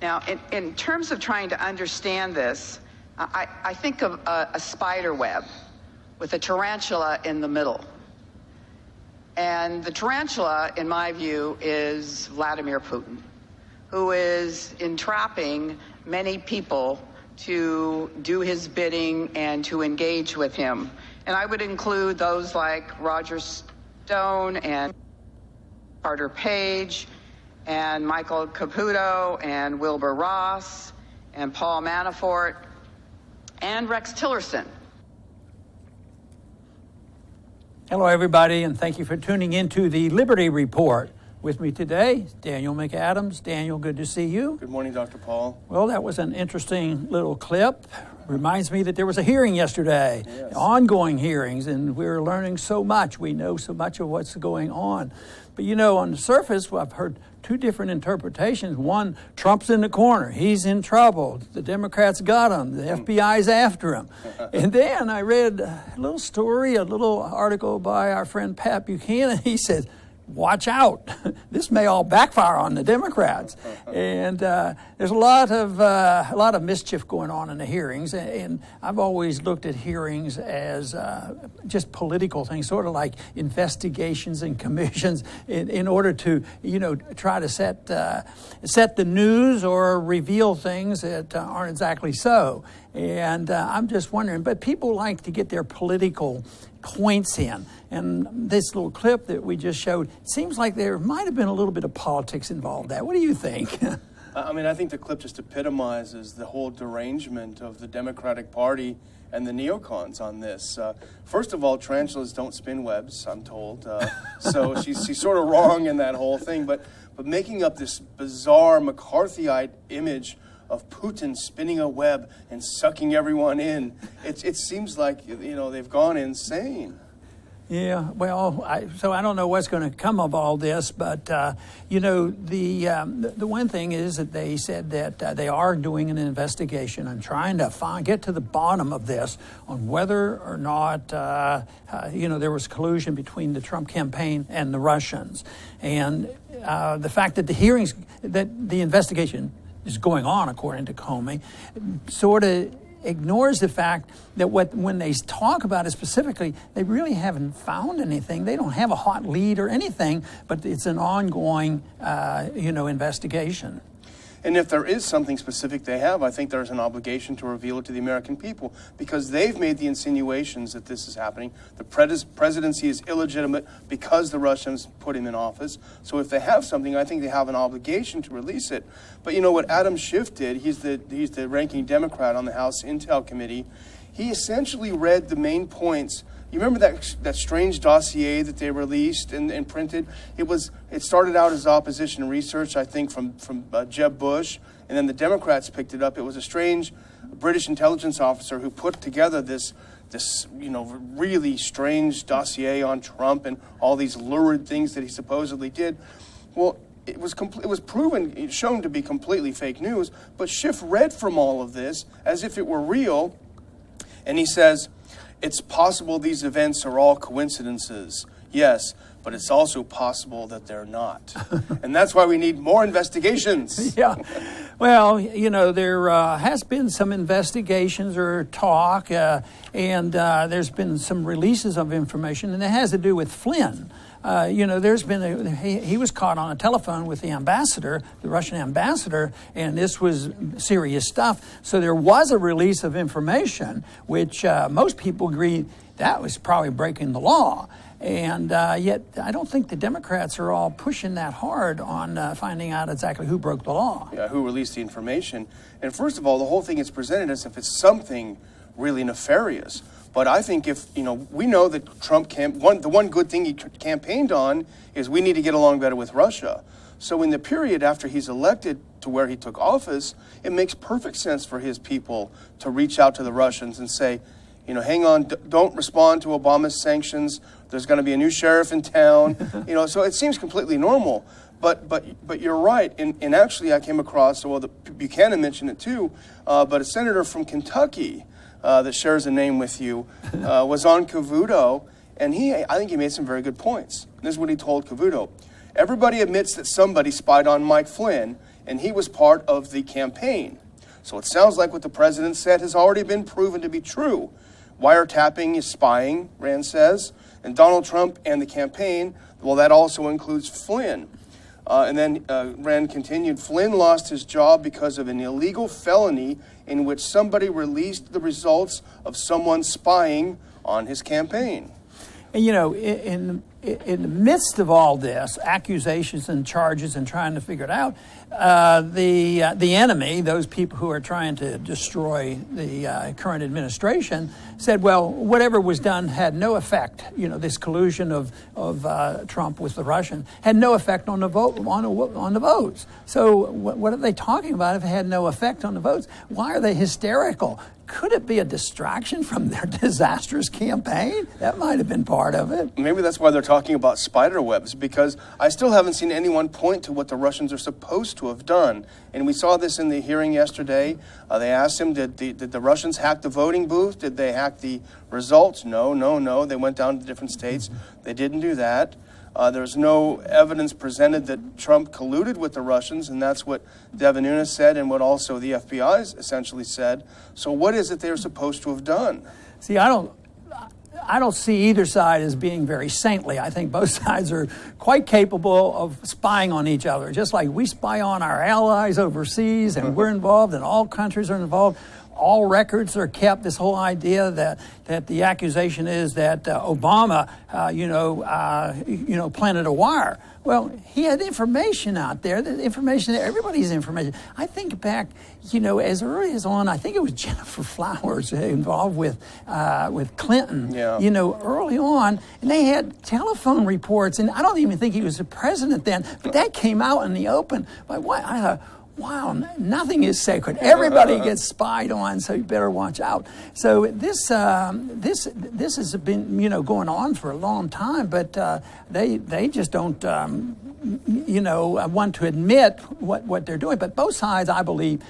Now, in terms of trying to understand this, I think of a spider web with a tarantula in the middle. And the tarantula, in my view, is Vladimir Putin, who is entrapping many people to do his bidding and to engage with him. And I would include those like Roger Stone and Carter Page and Michael Caputo and Wilbur Ross and Paul Manafort and Rex Tillerson. Hello, everybody, and thank you for tuning into the Liberty Report. With me today, Daniel McAdams. Daniel, good to see you. Good morning, Dr. Paul. Well, that was an interesting little clip. Reminds me that there was a hearing yesterday, yes. Ongoing hearings, and we're learning so much. We know so much of what's going on. But, you know, on the surface, I've heard two different interpretations. One, Trump's in the corner. He's in trouble. The Democrats got him. The FBI's after him. And then I read a little story, a little article by our friend Pat Buchanan. He said, watch out. This may all backfire on the Democrats. And there's a lot of mischief going on in the hearings. And I've always looked at hearings as just political things, sort of like investigations and commissions in order to, you know, try to set the news or reveal things that aren't exactly so. And I'm just wondering, but people like to get their political points in. And this little clip that we just showed, seems like there might have been a little bit of politics involved there. What do you think? I mean, I think the clip just epitomizes the whole derangement of the Democratic Party and the neocons on this. First of all, tarantulas don't spin webs, I'm told. So she's sort of wrong in that whole thing. But making up this bizarre McCarthyite image of Putin spinning a web and sucking everyone in, it seems like, you know, they've gone insane. Yeah, well, so I don't know what's going to come of all this, but, you know, the one thing is that they said that they are doing an investigation and trying to get to the bottom of this on whether or not, you know, there was collusion between the Trump campaign and the Russians. And the fact that the investigation is going on, according to Comey, sort of ignores the fact that when they talk about it specifically, they really haven't found anything. They don't have a hot lead or anything, but it's an ongoing, you know, investigation. And if there is something specific they have, I think there's an obligation to reveal it to the American people, because they've made the insinuations that this is happening. The presidency is illegitimate because the Russians put him in office. So if they have something, I think they have an obligation to release it. But you know what Adam Schiff did? He's the ranking Democrat on the House Intel Committee. He essentially read the main points. You remember that strange dossier that they released and printed? It started out as opposition research, I think, from Jeb Bush, and then the Democrats picked it up. It was a strange British intelligence officer who put together this you know, really strange dossier on Trump and all these lurid things that he supposedly did. Well, it was shown to be completely fake news. But Schiff read from all of this as if it were real, and he says, it's possible these events are all coincidences, yes, but it's also possible that they're not. And that's why we need more investigations. Yeah. Well, you know, there has been some investigations or talk, and there's been some releases of information, and it has to do with Flynn. You know, there's been he was caught on a telephone with the ambassador, the Russian ambassador, and this was serious stuff. So there was a release of information, which most people agree that was probably breaking the law. And yet I don't think the Democrats are all pushing that hard on finding out exactly who broke the law. Yeah, who released the information. And first of all, the whole thing is presented as if it's something really nefarious. But I think if, you know, we know that Trump the one good thing he campaigned on is we need to get along better with Russia. So in the period after he's elected to where he took office, it makes perfect sense for his people to reach out to the Russians and say, you know, hang on, don't respond to Obama's sanctions. There's going to be a new sheriff in town. You know, so it seems completely normal. But you're right. And actually I came across, well, Buchanan mentioned it too, but a senator from Kentucky that shares a name with you, was on Cavuto, and I think he made some very good points. This is what he told Cavuto. Everybody admits that somebody spied on Mike Flynn, and he was part of the campaign. So it sounds like what the president said has already been proven to be true. Wiretapping is spying, Rand says, and Donald Trump and the campaign, well, that also includes Flynn. And then Rand continued, Flynn lost his job because of an illegal felony in which somebody released the results of someone spying on his campaign. And, you know, in the midst of all this, accusations and charges and trying to figure it out, the enemy, those people who are trying to destroy the current administration, said, well, whatever was done had no effect. You know, this collusion of Trump with the Russian had no effect on the vote on the votes. So what are they talking about if it had no effect on the votes? Why are they hysterical? Could it be a distraction from their disastrous campaign? That might have been part of it. Maybe that's why they're talking about spider webs, because I still haven't seen anyone point to what the Russians are supposed to have done. And we saw this in the hearing yesterday. They asked him, did the Russians hack the voting booth? Did they hack the results? No. They went down to different states. They didn't do that. There's no evidence presented that Trump colluded with the Russians, and that's what Devin Nunes said and what also the FBI essentially said. So what is it they're supposed to have done? See, I don't see either side as being very saintly. I think both sides are quite capable of spying on each other, just like we spy on our allies overseas, and we're involved, and all countries are involved. All records are kept. This whole idea that the accusation is that Obama, planted a wire. Well, he had information out there. The information, everybody's information. I think back, as early as I think it was Jennifer Flowers involved with Clinton. Yeah. Early on, and they had telephone reports, and I don't even think he was the president then, but that came out in the open. But what I thought, wow, nothing is sacred. Everybody gets spied on, so you better watch out. So this has been going on for a long time, but they just don't want to admit what they're doing. But both sides, I believe,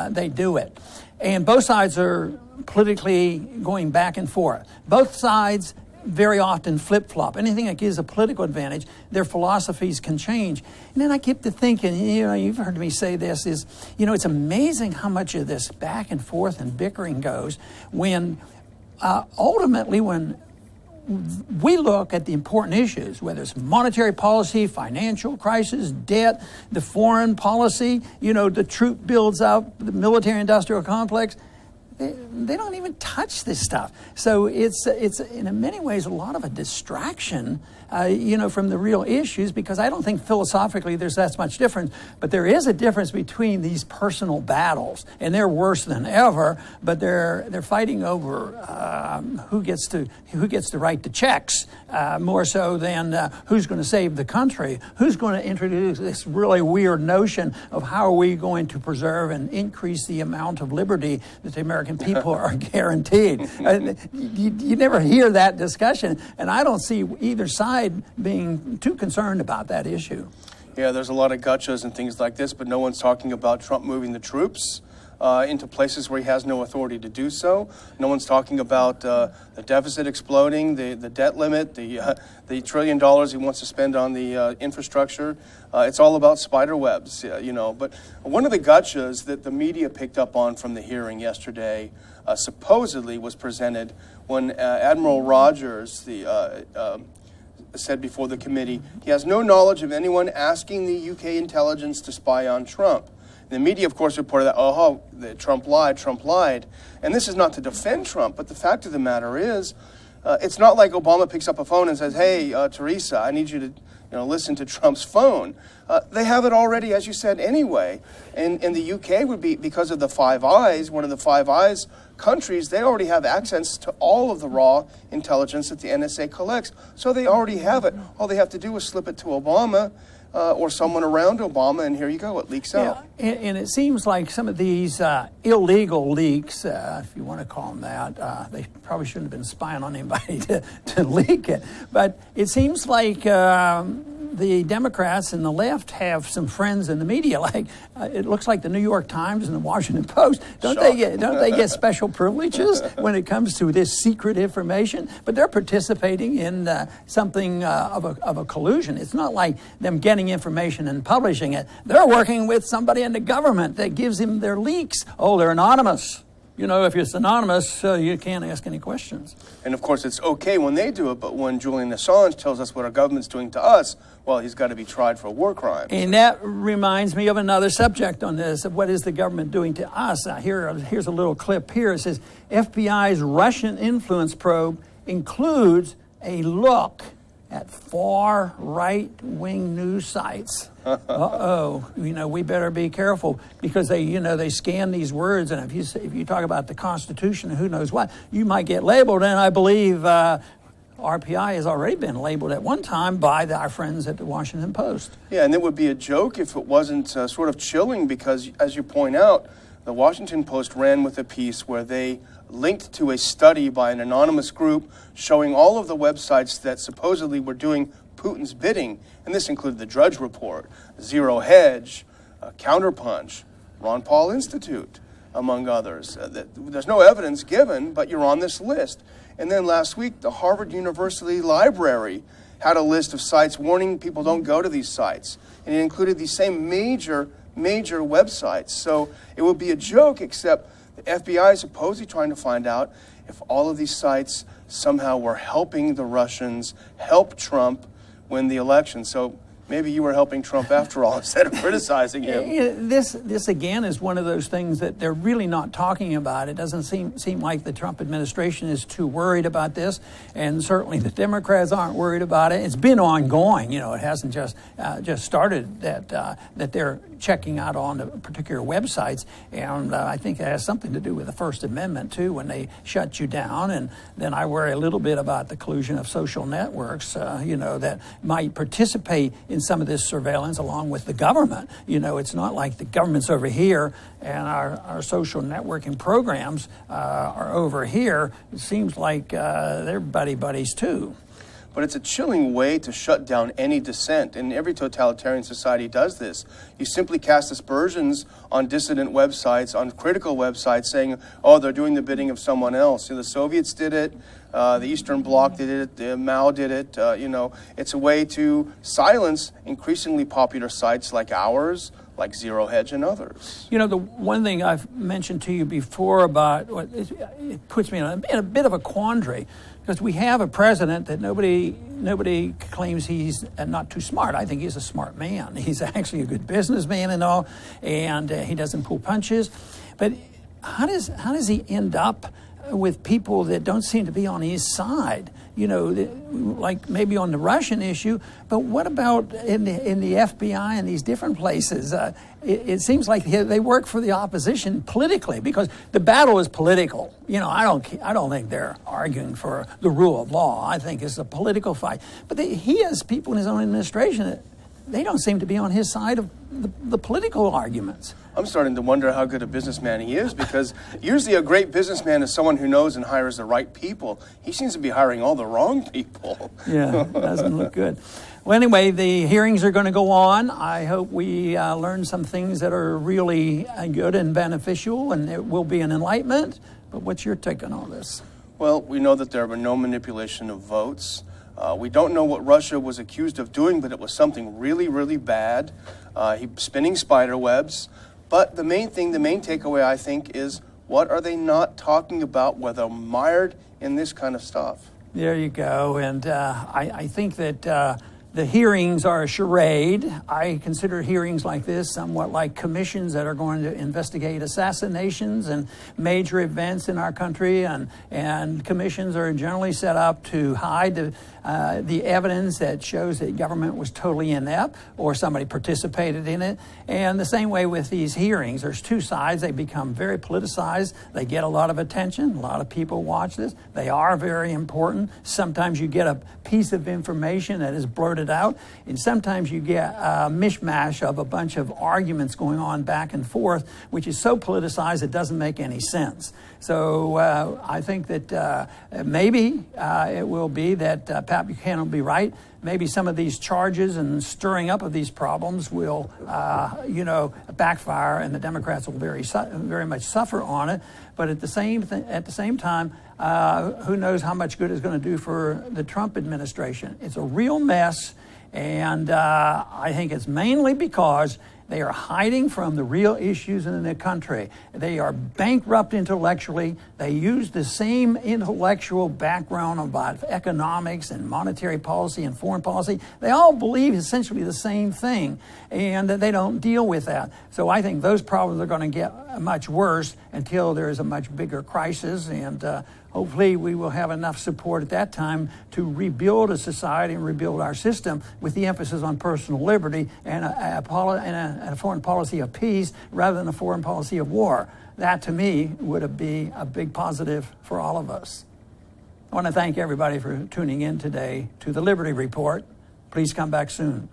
they do it, and both sides are politically going back and forth. Both sides very often flip-flop. Anything that gives a political advantage, their philosophies can change. And then I keep to thinking, you've heard me say this, is, it's amazing how much of this back and forth and bickering goes when ultimately when we look at the important issues, whether it's monetary policy, financial crisis, debt, the foreign policy, the troop builds up, the military-industrial complex, they don't even touch this stuff. So it's in many ways a lot of a distraction, from the real issues, because I don't think philosophically there's that much difference. But there is a difference between these personal battles, and they're worse than ever. But they're fighting over who gets to write the checks more so than who's going to save the country, who's going to introduce this really weird notion of how are we going to preserve and increase the amount of liberty that the American people are guaranteed. You never hear that discussion, and I don't see either side being too concerned about that issue. Yeah, there's a lot of gotchas and things like this, but no one's talking about Trump moving the troops into places where he has no authority to do so. No one's talking about the deficit exploding, the debt limit, the $1 trillion he wants to spend on the infrastructure. It's all about spider webs, But one of the gotchas that the media picked up on from the hearing yesterday supposedly was presented when Admiral Rogers, said before the committee, he has no knowledge of anyone asking the UK intelligence to spy on Trump. The media, of course, reported that, Trump lied. And this is not to defend Trump, but the fact of the matter is, it's not like Obama picks up a phone and says, hey, Teresa, I need you to listen to Trump's phone. They have it already, as you said, anyway. And the UK would be, because of the Five Eyes, one of the Five Eyes countries, they already have access to all of the raw intelligence that the NSA collects. So they already have it. All they have to do is slip it to Obama or someone around Obama, and here you go, it leaks out. Yeah, and it seems like some of these illegal leaks, if you want to call them that, they probably shouldn't have been spying on anybody to leak it. But it seems like the Democrats and the left have some friends in the media. Like it looks like the New York Times and the Washington Post. Don't they get special privileges when it comes to this secret information? But they're participating in something of a collusion. It's not like them getting information and publishing it. They're working with somebody in the government that gives them their leaks. Oh, they're anonymous. You know, if it's anonymous, you can't ask any questions. And of course, it's okay when they do it, but when Julian Assange tells us what our government's doing to us, well, he's got to be tried for war crimes. And that reminds me of another subject on this, of what is the government doing to us. Here's a little clip here. It says, FBI's Russian influence probe includes a look at far right-wing news sites. We better be careful, because they scan these words, and if you talk about the Constitution and who knows what, you might get labeled. And I believe RPI has already been labeled at one time by our friends at the Washington Post. Yeah, and it would be a joke if it wasn't sort of chilling, because as you point out, the Washington Post ran with a piece where they linked to a study by an anonymous group showing all of the websites that supposedly were doing Putin's bidding, and this included the Drudge Report, Zero Hedge, Counterpunch, Ron Paul Institute, among others. There's no evidence given, but you're on this list. And then last week, the Harvard University Library had a list of sites warning people don't go to these sites, and it included these same major websites. So it would be a joke, except the FBI is supposedly trying to find out if all of these sites somehow were helping the Russians help Trump win the election. So maybe you were helping Trump after all, instead of criticizing him. This again is one of those things that they're really not talking about. It doesn't seem like the Trump administration is too worried about this, and certainly the Democrats aren't worried about it. It's been ongoing. It hasn't just started that they're checking out on the particular websites, and I think it has something to do with the First Amendment too, when they shut you down. And then I worry a little bit about the collusion of social networks, that might participate in some of this surveillance along with the government. It's not like the government's over here and our social networking programs are over here. It seems like they're buddies too. But it's a chilling way to shut down any dissent, and every totalitarian society does this. You simply cast aspersions on dissident websites, on critical websites, saying, oh, they're doing the bidding of someone else. The Soviets did it, the Eastern Bloc did it, Mao did it. It's a way to silence increasingly popular sites like ours, like Zero Hedge and others. The one thing I've mentioned to you before about it puts me in a bit of a quandary, because we have a president that nobody claims he's not too smart. I think he's a smart man. He's actually a good businessman and all, and he doesn't pull punches. But how does he end up with people that don't seem to be on his side? Like maybe on the Russian issue, but what about in the FBI and these different places? It seems like they work for the opposition politically, because the battle is political. I don't think they're arguing for the rule of law. I think it's a political fight. But he has people in his own administration that they don't seem to be on his side of the political arguments. I'm starting to wonder how good a businessman he is, because usually a great businessman is someone who knows and hires the right people. He seems to be hiring all the wrong people. Yeah, doesn't look good. Well, anyway, the hearings are going to go on. I hope we learn some things that are really good and beneficial, and it will be an enlightenment. But what's your take on all this? Well, we know that there was no manipulation of votes. We don't know what Russia was accused of doing, but it was something really, really bad. Spinning spider webs. But the main takeaway, I think, is what are they not talking about where they're mired in this kind of stuff? There you go. And I think that the hearings are a charade. I consider hearings like this somewhat like commissions that are going to investigate assassinations and major events in our country. And commissions are generally set up to hide the evidence that shows that government was totally inept or somebody participated in it. And the same way with these hearings, there's two sides. They become very politicized. They get a lot of attention. A lot of people watch this. They are very important. Sometimes you get a piece of information that is blurted out, and sometimes you get a mishmash of a bunch of arguments going on back and forth, which is so politicized it doesn't make any sense. So I think that maybe it will be that Pat Buchanan will be right. maybe some of these charges and stirring up of these problems will, backfire, and the Democrats will very much suffer on it. But at the same time, who knows how much good it's going to do for the Trump administration? It's a real mess, and I think it's mainly because they are hiding from the real issues in the country. They are bankrupt intellectually. They use the same intellectual background about economics and monetary policy and foreign policy. They all believe essentially the same thing, and they don't deal with that. So I think those problems are going to get much worse until there is a much bigger crisis, and hopefully we will have enough support at that time to rebuild a society and rebuild our system with the emphasis on personal liberty and a foreign policy of peace rather than a foreign policy of war. That, to me, would be a big positive for all of us. I want to thank everybody for tuning in today to the Liberty Report. Please come back soon.